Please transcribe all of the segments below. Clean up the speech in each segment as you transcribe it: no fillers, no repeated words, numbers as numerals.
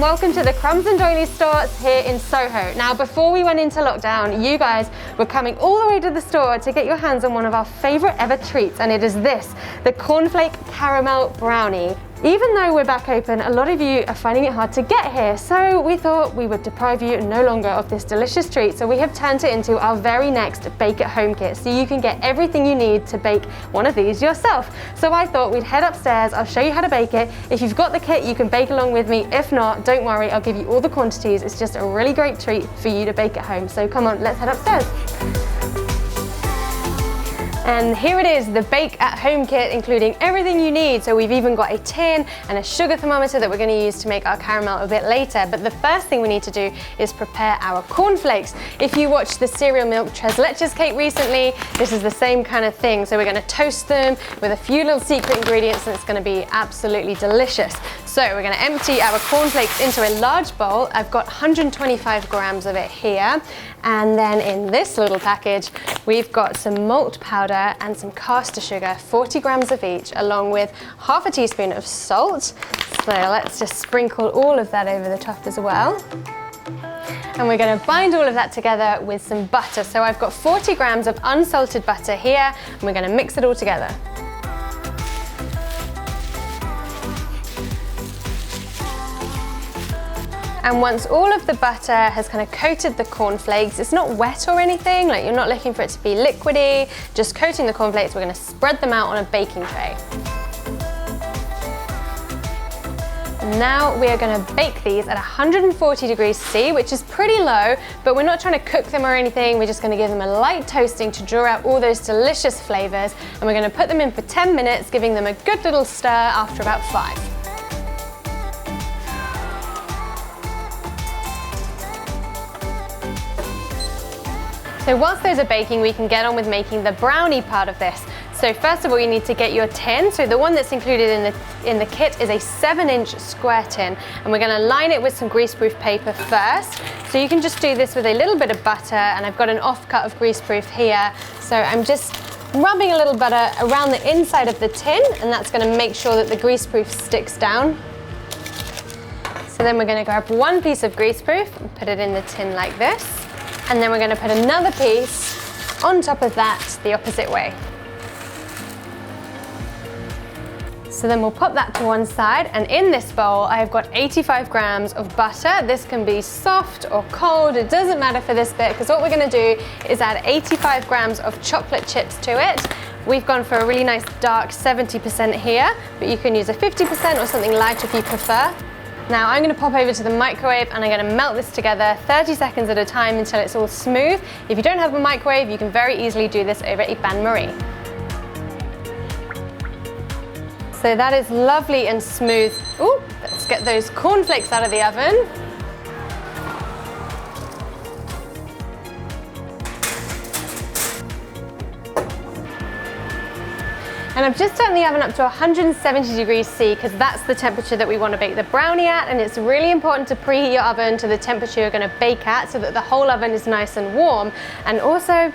welcome to the Crumbs and Doilies stores here in Soho. Now, before we went into lockdown, you guys were coming all the way to the store to get your hands on one of our favorite ever treats, and it is this, the Cornflake Caramel Brownie. Even though we're back open, a lot of you are finding it hard to get here, so we thought we would deprive you no longer of this delicious treat. So we have turned it into our very next bake at home kit, so you can get everything you need to bake one of these yourself. So I thought we'd head upstairs, I'll show you how to bake it. If you've got the kit, you can bake along with me. If not, don't worry, I'll give you all the quantities. It's just a really great treat for you to bake at home. So come on, let's head upstairs. And here it is, the Bake at Home kit, including everything you need. So we've even got a tin and a sugar thermometer that we're going to use to make our caramel a bit later. But the first thing we need to do is prepare our cornflakes. If you watched the cereal milk tres leches cake recently, this is the same kind of thing. So we're going to toast them with a few little secret ingredients, and it's going to be absolutely delicious. So we're going to empty our cornflakes into a large bowl. I've got 125 grams of it here. And then in this little package, we've got some malt powder and some caster sugar, 40 grams of each, along with half a teaspoon of salt. So let's just sprinkle all of that over the top as well. And we're going to bind all of that together with some butter. So I've got 40 grams of unsalted butter here, and we're going to mix it all together. And once all of the butter has kind of coated the cornflakes, it's not wet or anything, like you're not looking for it to be liquidy, just coating the cornflakes, we're going to spread them out on a baking tray. Now we are going to bake these at 140 degrees C, which is pretty low, but we're not trying to cook them or anything, we're just going to give them a light toasting to draw out all those delicious flavors, and we're going to put them in for 10 minutes, giving them a good little stir after about 5. So whilst those are baking, we can get on with making the brownie part of this. So first of all, you need to get your tin. So the one that's included in the kit is a 7-inch square tin, and we're going to line it with some greaseproof paper first. So you can just do this with a little bit of butter, and I've got an offcut of greaseproof here. So I'm just rubbing a little butter around the inside of the tin, and that's going to make sure that the greaseproof sticks down. So then we're going to grab one piece of greaseproof and put it in the tin like this. And then we're going to put another piece on top of that the opposite way. So then we'll pop that to one side, and in this bowl I've got 85 grams of butter. This can be soft or cold, it doesn't matter for this bit, because what we're going to do is add 85 grams of chocolate chips to it. We've gone for a really nice dark 70% here, but you can use a 50% or something light if you prefer. Now I'm going to pop over to the microwave and I'm going to melt this together 30 seconds at a time until it's all smooth. If you don't have a microwave, you can very easily do this over a bain-marie. So that is lovely and smooth. Ooh, let's get those cornflakes out of the oven. And I've just turned the oven up to 170 degrees C because that's the temperature that we want to bake the brownie at, and it's really important to preheat your oven to the temperature you're going to bake at so that the whole oven is nice and warm. And also,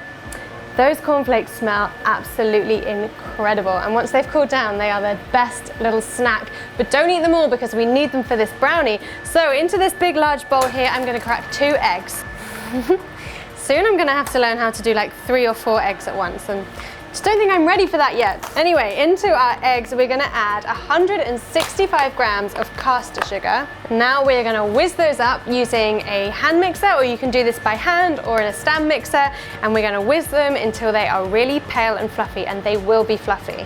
those cornflakes smell absolutely incredible, and once they've cooled down, they are the best little snack. But don't eat them all because we need them for this brownie. So into this big large bowl here, I'm going to crack 2 eggs. Soon I'm going to have to learn how to do like 3 or 4 eggs at once, and just don't think I'm ready for that yet. Anyway, into our eggs, we're going to add 165 grams of caster sugar. Now we're going to whiz those up using a hand mixer, or you can do this by hand or in a stand mixer, and we're going to whiz them until they are really pale and fluffy, and they will be fluffy.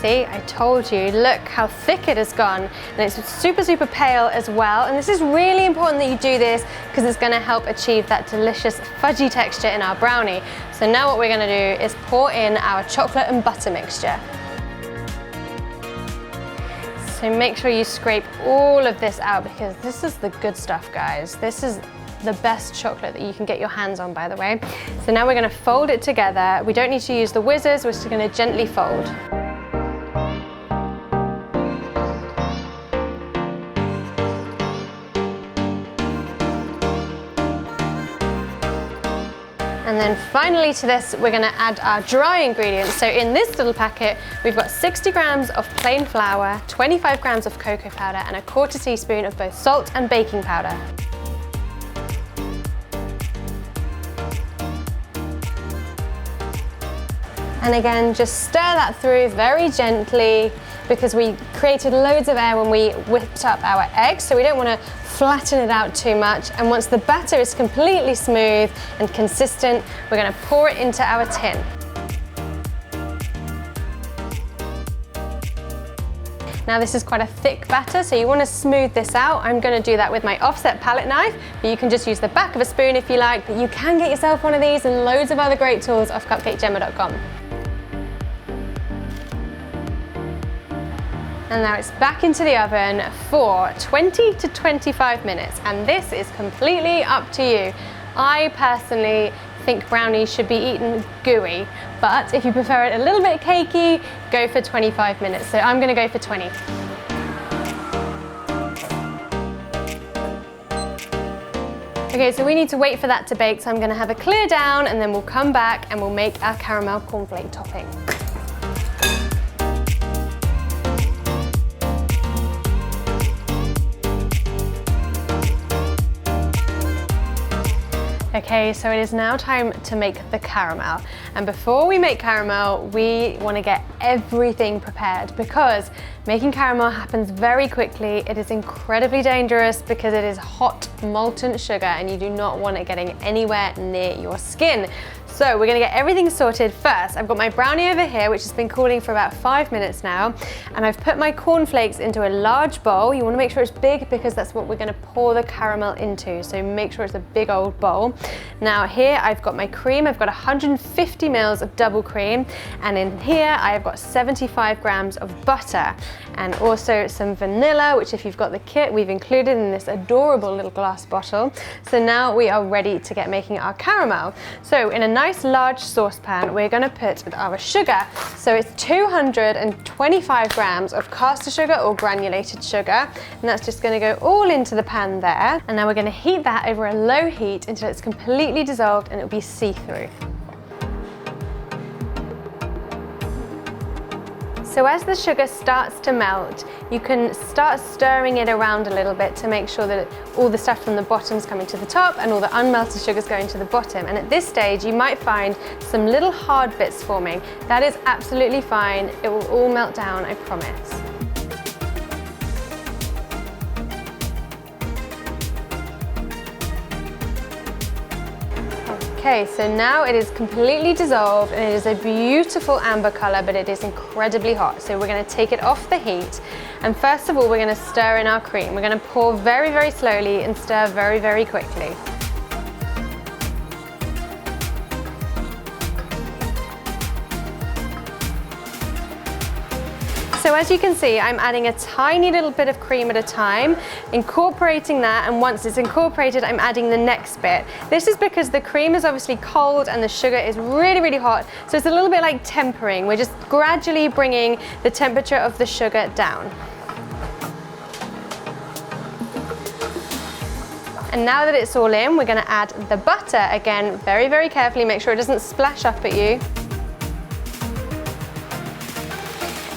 See, I told you, look how thick it has gone, and it's super, super pale as well. And this is really important that you do this because it's going to help achieve that delicious fudgy texture in our brownie. So now what we're going to do is pour in our chocolate and butter mixture. So make sure you scrape all of this out because this is the good stuff, guys. This is the best chocolate that you can get your hands on, by the way. So now we're going to fold it together. We don't need to use the whizzers, we're just going to gently fold. And then finally to this, we're gonna add our dry ingredients. So in this little packet, we've got 60 grams of plain flour, 25 grams of cocoa powder, and a 1/4 teaspoon of both salt and baking powder. And again, just stir that through very gently because we created loads of air when we whipped up our eggs, so we don't want to flatten it out too much. And once the batter is completely smooth and consistent, we're going to pour it into our tin. Now this is quite a thick batter, so you want to smooth this out. I'm going to do that with my offset palette knife, but you can just use the back of a spoon if you like, but you can get yourself one of these and loads of other great tools off cupcakejemma.com. And now it's back into the oven for 20 to 25 minutes, and this is completely up to you. I personally think brownies should be eaten gooey, but if you prefer it a little bit cakey, go for 25 minutes. So I'm gonna go for 20. Okay, so we need to wait for that to bake, so I'm gonna have a clear down and then we'll come back and we'll make our caramel cornflake topping. Okay, so it is now time to make the caramel. And before we make caramel, we want to get everything prepared because making caramel happens very quickly. It is incredibly dangerous because it is hot molten sugar and you do not want it getting anywhere near your skin. So we're gonna get everything sorted first. I've got my brownie over here, which has been cooling for about 5 minutes now, and I've put my cornflakes into a large bowl. You wanna make sure it's big because that's what we're gonna pour the caramel into, so make sure it's a big old bowl. Now here I've got my cream. I've got 150 mils of double cream, and in here I've got 75 grams of butter, and also some vanilla, which if you've got the kit, we've included in this adorable little glass bottle. So now we are ready to get making our caramel. So in a nice large saucepan, we're going to put our sugar. So it's 225 grams of caster sugar or granulated sugar, and that's just going to go all into the pan there. And now we're going to heat that over a low heat until it's completely dissolved and it'll be see-through. So as the sugar starts to melt, you can start stirring it around a little bit to make sure that all the stuff from the bottom is coming to the top and all the unmelted sugar is going to the bottom. And at this stage, you might find some little hard bits forming. That is absolutely fine. It will all melt down, I promise. Okay, so now it is completely dissolved and it is a beautiful amber color, but it is incredibly hot. So we're going to take it off the heat. And first of all, we're going to stir in our cream. We're going to pour very, very slowly and stir very, very quickly. So as you can see, I'm adding a tiny little bit of cream at a time, incorporating that, and once it's incorporated, I'm adding the next bit. This is because the cream is obviously cold and the sugar is really, really hot, so it's a little bit like tempering. We're just gradually bringing the temperature of the sugar down. And now that it's all in, we're going to add the butter again, very, very carefully. Make sure it doesn't splash up at you.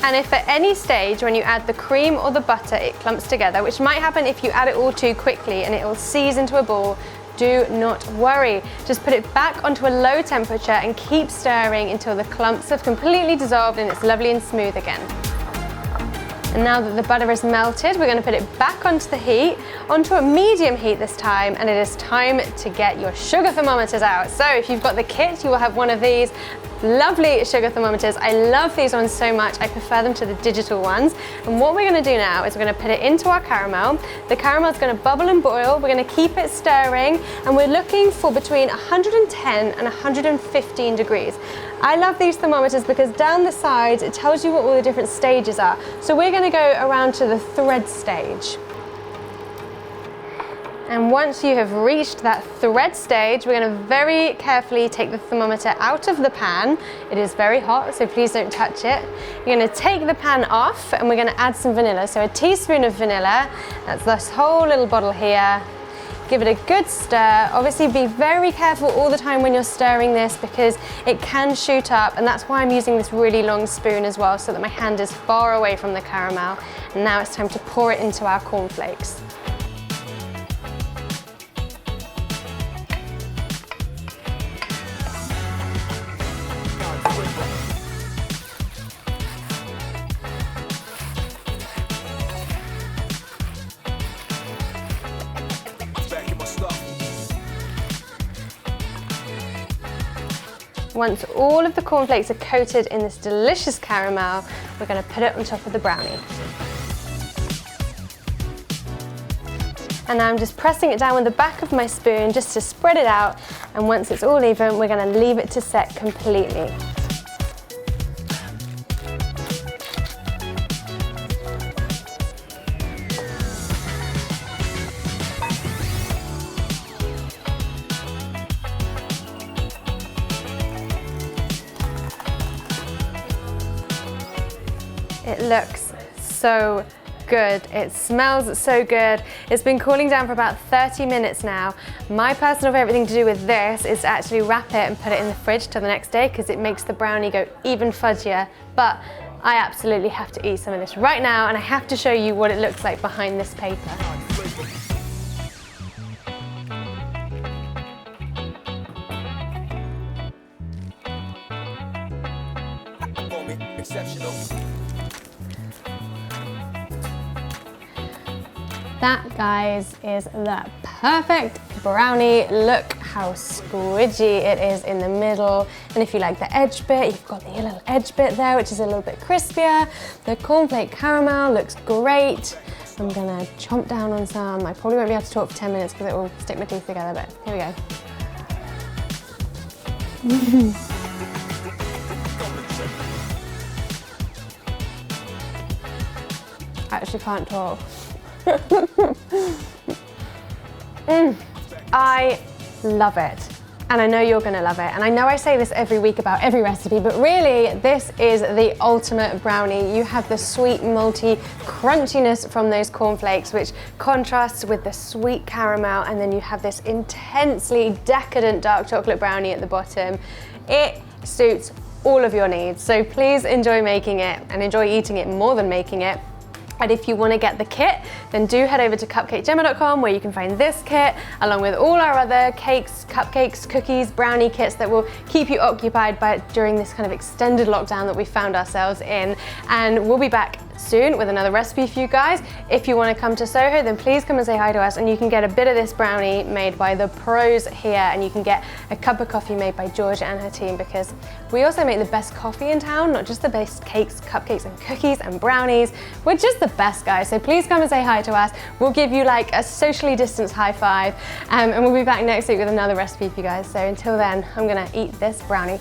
And if at any stage when you add the cream or the butter it clumps together, which might happen if you add it all too quickly and it will seize into a ball, do not worry. Just put it back onto a low temperature and keep stirring until the clumps have completely dissolved and it's lovely and smooth again. And now that the butter is melted, we're going to put it back onto the heat, onto a medium heat this time, and it is time to get your sugar thermometers out. So if you've got the kit, you will have one of these lovely sugar thermometers. I love these ones so much. I prefer them to the digital ones. And what we're going to do now is we're going to put it into our caramel. The caramel is going to bubble and boil. We're going to keep it stirring, and we're looking for between 110 and 115 degrees. I love these thermometers because down the sides it tells you what all the different stages are. So we're going to go around to the thread stage. And once you have reached that thread stage, we're going to very carefully take the thermometer out of the pan. It is very hot, so please don't touch it. You're going to take the pan off and we're going to add some vanilla. So a teaspoon of vanilla, that's this whole little bottle here. Give it a good stir. Obviously be very careful all the time when you're stirring this because it can shoot up, and that's why I'm using this really long spoon as well, so that my hand is far away from the caramel. And now it's time to pour it into our cornflakes. Once all of the cornflakes are coated in this delicious caramel, we're going to put it on top of the brownie. And now I'm just pressing it down with the back of my spoon just to spread it out, and once it's all even, we're going to leave it to set completely. It looks so good. It smells so good. It's been cooling down for about 30 minutes now. My personal favorite thing to do with this is to actually wrap it and put it in the fridge till the next day because it makes the brownie go even fudgier. But I absolutely have to eat some of this right now, and I have to show you what it looks like behind this paper. That, guys, is the perfect brownie. Look how squidgy it is in the middle. And if you like the edge bit, you've got the little edge bit there, which is a little bit crispier. The cornflake caramel looks great. I'm gonna chomp down on some. I probably won't be able to talk for 10 minutes because it will stick my teeth together, but here we go. I actually can't talk. I love it, and I know you're gonna love it, and I know I say this every week about every recipe, but really this is the ultimate brownie. You have the sweet malty crunchiness from those cornflakes, which contrasts with the sweet caramel, and then you have this intensely decadent dark chocolate brownie at the bottom. It suits all of your needs, so please enjoy making it and enjoy eating it more than making it. And if you want to get the kit, then do head over to cupcakejemma.com, where you can find this kit along with all our other cakes, cupcakes, cookies, brownie kits that will keep you occupied during this kind of extended lockdown that we found ourselves in. And we'll be back soon with another recipe for you guys. If you want to come to Soho, then please come and say hi to us, and you can get a bit of this brownie made by the pros here, and you can get a cup of coffee made by Georgia and her team, because we also make the best coffee in town, not just the best cakes, cupcakes and cookies and brownies. We're just the best, guys, so please come and say hi to us. We'll give you like a socially distanced high five, and we'll be back next week with another recipe for you guys. So until then, I'm gonna eat this brownie.